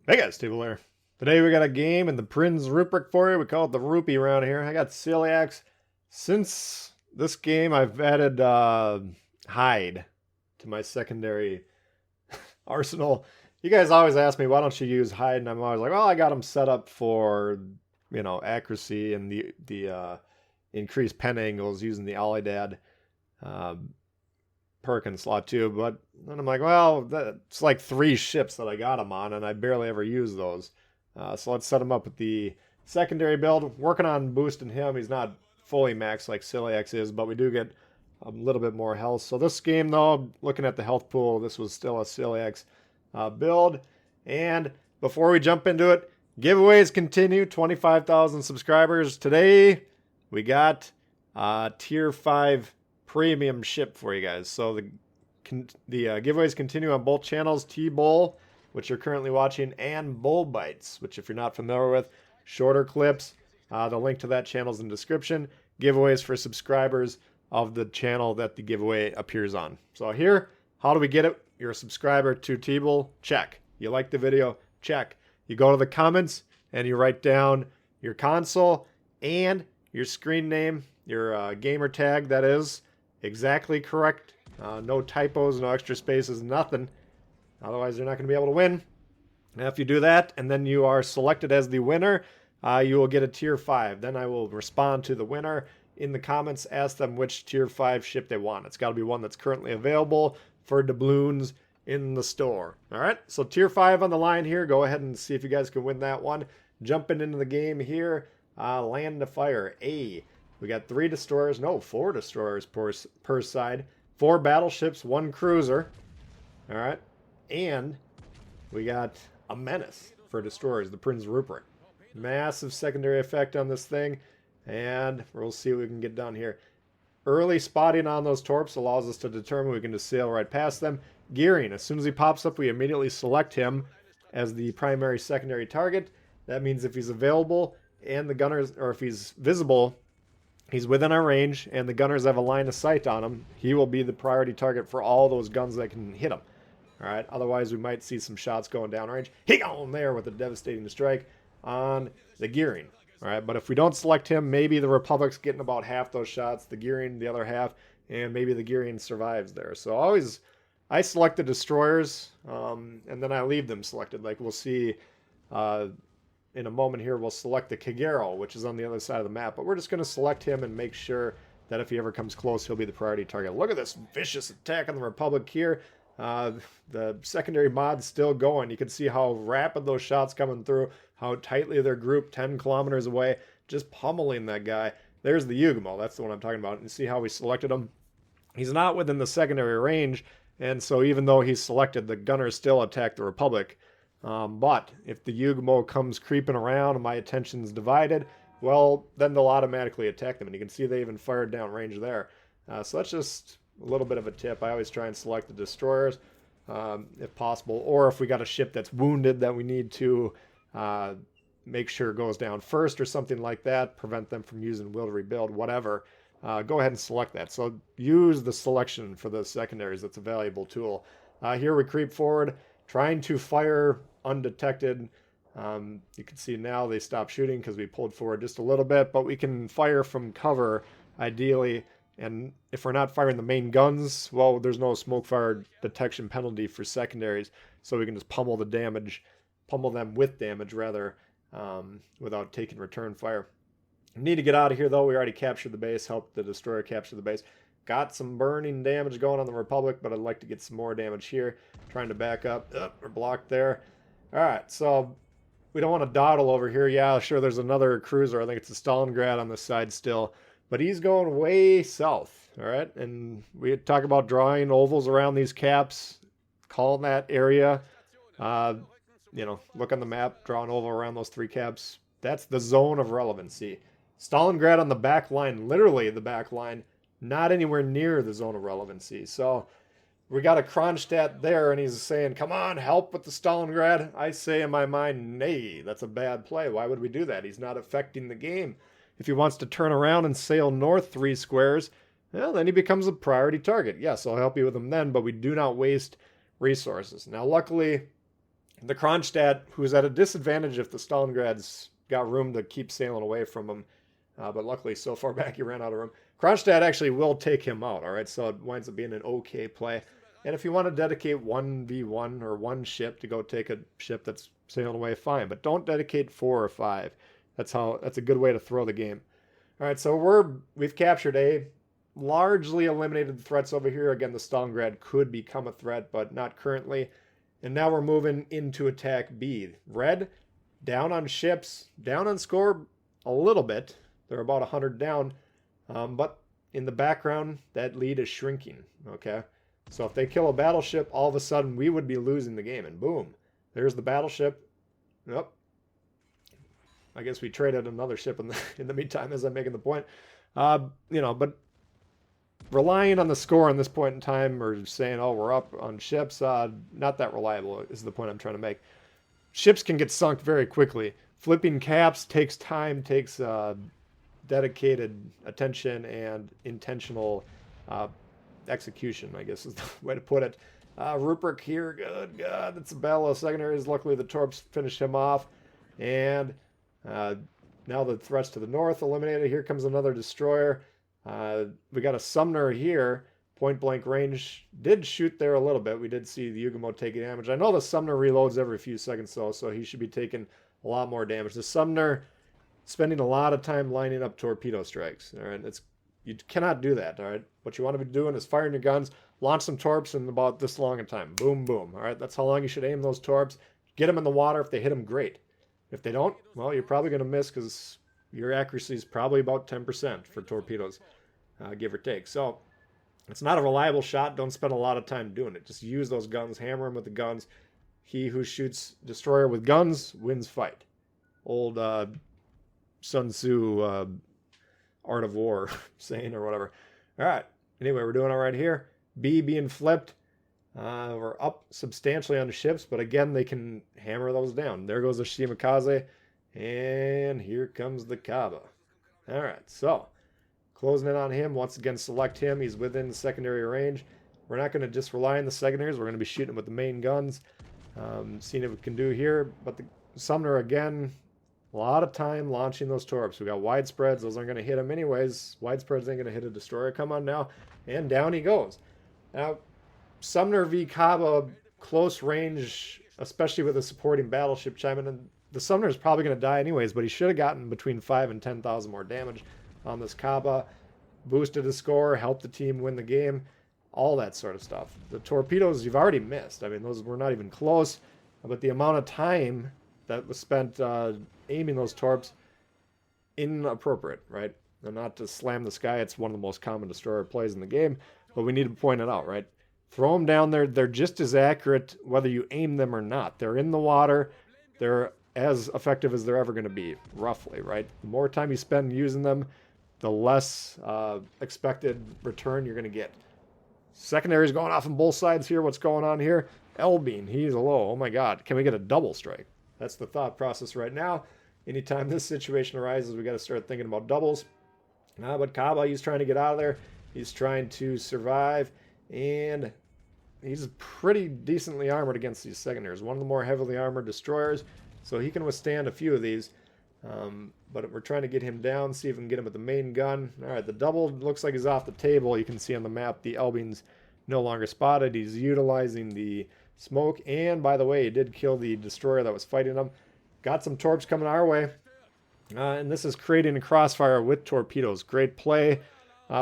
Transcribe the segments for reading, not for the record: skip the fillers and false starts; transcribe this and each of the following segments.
Hey guys, Tbull here. Today we got a game in the Prinz Rupprecht for you. We call it the Rupee around here. I got celiacs. Since this game, I've added hide to my secondary arsenal. You guys always ask me, why don't you use hide? And I'm always like, well, I got them set up for, accuracy and the increased pen angles using the Olidad perk and slot too. But then I'm like, well, that's like 3 ships that I got them on, and I barely ever use those. So let's set him up with the secondary build. Working on boosting him. He's not fully maxed like Celiax is, but we do get a little bit more health. So this game, though, looking at the health pool, this was still a Celiax build. And before we jump into it, giveaways continue. 25,000 subscribers. Today, we got Tier 5 premium ship for you guys. So the giveaways continue on both channels, Tbull, which you're currently watching, and Bull Bites, which if you're not familiar with, shorter clips. The link to that channel is in the description. Giveaways for subscribers of the channel that the giveaway appears on. So here, how do we get it? You're a subscriber to Tbull? Check. You like the video? Check. You go to the comments and you write down your console and your screen name, your gamer tag, that is, exactly correct. No typos, no extra spaces, nothing. Otherwise, you're not going to be able to win. Now, if you do that, and then you are selected as the winner, you will get a Tier 5. Then I will respond to the winner in the comments, ask them which Tier 5 ship they want. It's got to be one that's currently available for doubloons in the store. All right, so Tier 5 on the line here. Go ahead and see if you guys can win that one. Jumping into the game here, land to fire. We got 3 destroyers, no, 4 destroyers per side. 4 battleships, 1 cruiser. All right. And we got a menace for destroyers, the Prinz Rupprecht. Massive secondary effect on this thing. And we'll see what we can get done here. Early spotting on those torps allows us to determine we can just sail right past them. Gearing, as soon as he pops up, we immediately select him as the primary secondary target. That means if he's available and the gunners, or if he's visible, he's within our range, and the gunners have a line of sight on him, he will be the priority target for all those guns that can hit him. All right, otherwise we might see some shots going downrange. He on there with a devastating strike on the gearing. All right, but if we don't select him, maybe the Republic's getting about half those shots, the gearing the other half, and maybe the gearing survives there. So I select the destroyers, and then I leave them selected. Like we'll see in a moment here, we'll select the Kagero, which is on the other side of the map. But we're just going to select him and make sure that if he ever comes close, he'll be the priority target. Look at this vicious attack on the Republic here. The secondary mod's still going. You can see how rapid those shots coming through, how tightly they're grouped 10 kilometers away, just pummeling that guy. There's the Yugumo. That's the one I'm talking about. And see how we selected him? He's not within the secondary range, and so even though he's selected, the gunners still attack the Republic. But if the Yugumo comes creeping around and my attention's divided, well, then they'll automatically attack them. And you can see they even fired down range there. So that's just a little bit of a tip. I always try and select the destroyers if possible, or if we got a ship that's wounded that we need to make sure goes down first or something like that, prevent them from using will to rebuild, whatever. Go ahead and select that. So use the selection for the secondaries. That's a valuable tool. Here we creep forward, trying to fire undetected. You can see now they stopped shooting because we pulled forward just a little bit, but we can fire from cover ideally. And if we're not firing the main guns, well, there's no smoke fire detection penalty for secondaries, so we can just pummel them with damage rather, without taking return fire. We need to get out of here though. We already captured the base, helped the destroyer capture the base. Got some burning damage going on the Republic, but I'd like to get some more damage here. Trying to back up. We're blocked there. All right, so we don't want to dawdle over here. Yeah, sure, there's another cruiser. I think it's a Stalingrad on this side still. But he's going way south, all right? And we talk about drawing ovals around these caps, calling that area. Look on the map, draw an oval around those 3 caps. That's the zone of relevancy. Stalingrad on the back line, literally the back line, not anywhere near the zone of relevancy. So we got a Kronstadt there, and he's saying, come on, help with the Stalingrad. I say in my mind, nay, that's a bad play. Why would we do that? He's not affecting the game. If he wants to turn around and sail north 3 squares, well, then he becomes a priority target. Yes, I'll help you with him then, but we do not waste resources. Now, luckily, The Kronstadt, who's at a disadvantage if the Stalingrad's got room to keep sailing away from him, but luckily so far back he ran out of room. Kronstadt actually will take him out, all right? So it winds up being an okay play. And if you want to dedicate 1v1 or one ship to go take a ship that's sailing away, fine. But don't dedicate 4 or 5. That's a good way to throw the game. All right, so we've captured A, largely eliminated the threats over here. Again, the Stalingrad could become a threat, but not currently. And now we're moving into attack B. Red, down on ships, down on score a little bit. They're about 100 down. But in the background, that lead is shrinking, okay? So if they kill a battleship, all of a sudden we would be losing the game. And boom, there's the battleship. Yep. I guess we traded another ship in the meantime as I'm making the point. But relying on the score on this point in time or saying, oh, we're up on ships, not that reliable is the point I'm trying to make. Ships can get sunk very quickly. Flipping caps takes time, takes dedicated attention and intentional execution, I guess is the way to put it. Rupprecht here, good God, that's a battle of secondaries. Luckily the Torps finished him off. And now the threats to the north eliminated. Here comes another destroyer. We got a Sumner here. Point blank range. Did shoot there a little bit. We did see the Yugumo taking damage. I know the Sumner reloads every few seconds though, so he should be taking a lot more damage. The Sumner spending a lot of time lining up torpedo strikes. All right, you cannot do that. All right, what you want to be doing is firing your guns, launch some torps in about this long a time. Boom, boom. All right, that's how long you should aim those torps. Get them in the water. If they hit them, great. If they don't, well, you're probably going to miss because your accuracy is probably about 10% for torpedoes, give or take. So it's not a reliable shot. Don't spend a lot of time doing it. Just use those guns, hammer them with the guns. He who shoots destroyer with guns wins fight. Old Sun Tzu Art of War saying or whatever. All right. Anyway, we're doing all right here. B being flipped. We're up substantially on the ships, but again, they can hammer those down. There goes the Shimakaze, and here comes the Kaba. All right, so closing in on him. Once again, select him. He's within the secondary range. We're not going to just rely on the secondaries. We're going to be shooting with the main guns, seeing what we can do here. But the Sumner, again, a lot of time launching those torps. We got widespreads. Those aren't going to hit him anyways. Widespreads ain't going to hit a destroyer. Come on now. And down he goes. Now, Sumner v. Kaba, close range, especially with a supporting battleship chiming in. The Sumner is probably going to die anyways, but he should have gotten between 5,000 and 10,000 more damage on this Kaba. Boosted his score, helped the team win the game, all that sort of stuff. The torpedoes you've already missed. I mean, those were not even close, but the amount of time that was spent aiming those torps, inappropriate, right? And not to slam the sky, it's one of the most common destroyer plays in the game, but we need to point it out, right? Throw them down there. They're just as accurate whether you aim them or not. They're in the water. They're as effective as they're ever going to be, roughly, right? The more time you spend using them, the less expected return you're going to get. Secondaries going off on both sides here. What's going on here? Elbean, he's low. Oh my God. Can we get a double strike? That's the thought process right now. Anytime this situation arises, we got to start thinking about doubles. But Kaba, he's trying to get out of there. He's trying to survive. And he's pretty decently armored against these secondaries. One of the more heavily armored destroyers, so he can withstand a few of these. But we're trying to get him down, see if we can get him with the main gun. All right, the double looks like he's off the table. You can see on the map the Elbean's no longer spotted. He's utilizing the smoke. And, by the way, he did kill the destroyer that was fighting him. Got some torps coming our way. And this is creating a crossfire with torpedoes. Great play.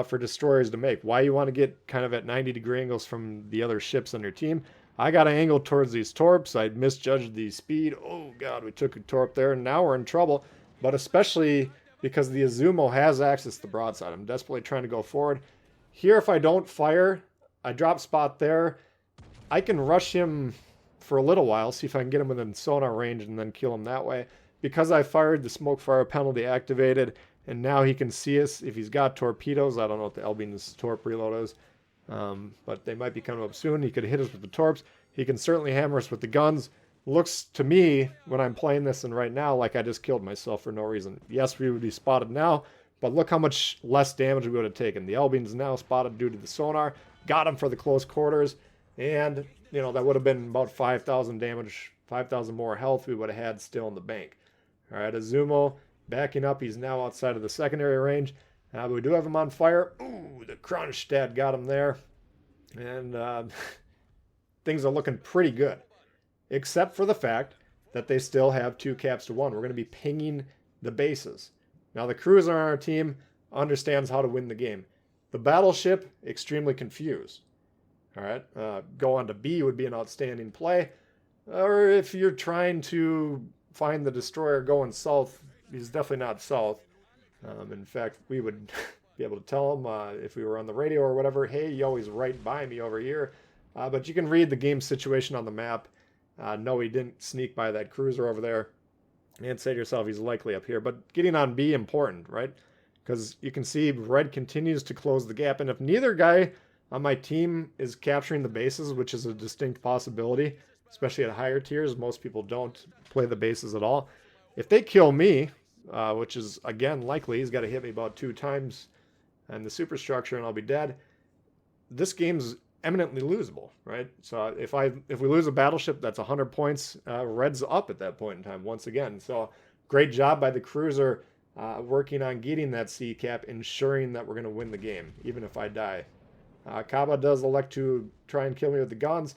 For destroyers to make. Why you want to get kind of at 90-degree angles from the other ships on your team. I got an angle towards these torps. I misjudged the speed. Oh, God, we took a torp there, and now we're in trouble. But especially because the Izumo has access to the broadside. I'm desperately trying to go forward. Here, if I don't fire, I drop spot there. I can rush him for a little while, see if I can get him within sonar range and then kill him that way. Because I fired, the smoke fire penalty activated. And now he can see us if he's got torpedoes. I don't know what the Elbean's torp reload is. But they might be coming up soon. He could hit us with the torps. He can certainly hammer us with the guns. Looks to me, when I'm playing this and right now, like I just killed myself for no reason. Yes, we would be spotted now, but look how much less damage we would have taken. The Elbean's now spotted due to the sonar. Got him for the close quarters. And, that would have been about 5,000 damage 5,000 more health we would have had still in the bank. All right, Azumo backing up. He's now outside of the secondary range. But we do have him on fire. Ooh, the Kronstadt got him there. And things are looking pretty good, except for the fact that they still have 2 caps to 1. We're going to be pinging the bases. Now, the cruiser on our team understands how to win the game. The battleship, extremely confused. All right, go on to B would be an outstanding play. Or if you're trying to find the destroyer going south, he's definitely not south. In fact, we would be able to tell him if we were on the radio or whatever, hey, yo, he's right by me over here. But you can read the game situation on the map. No, he didn't sneak by that cruiser over there. And say to yourself, he's likely up here. But getting on B, important, right? Because you can see red continues to close the gap. And if neither guy on my team is capturing the bases, which is a distinct possibility, especially at higher tiers, most people don't play the bases at all. If they kill me, which is, again, likely, he's got to hit me about 2 times in the superstructure and I'll be dead, this game's eminently losable, right? So if we lose a battleship, that's 100 points. Red's up at that point in time once again. So great job by the cruiser working on getting that C cap, ensuring that we're going to win the game, even if I die. Kaba does elect to try and kill me with the guns.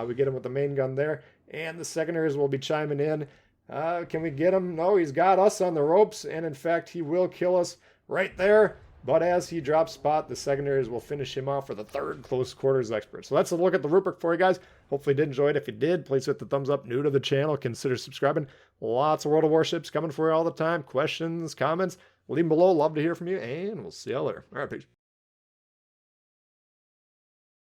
We get him with the main gun there, and the secondaries will be chiming in. Can we get him? No, he's got us on the ropes, and in fact, he will kill us right there. But as he drops spot, the secondaries will finish him off for the 3rd close quarters expert. So that's a look at the Rupprecht for you guys. Hopefully you did enjoy it. If you did, please hit the thumbs up. New to the channel, consider subscribing. Lots of World of Warships coming for you all the time. Questions, comments, leave them below. Love to hear from you, and we'll see you later. All right, peace.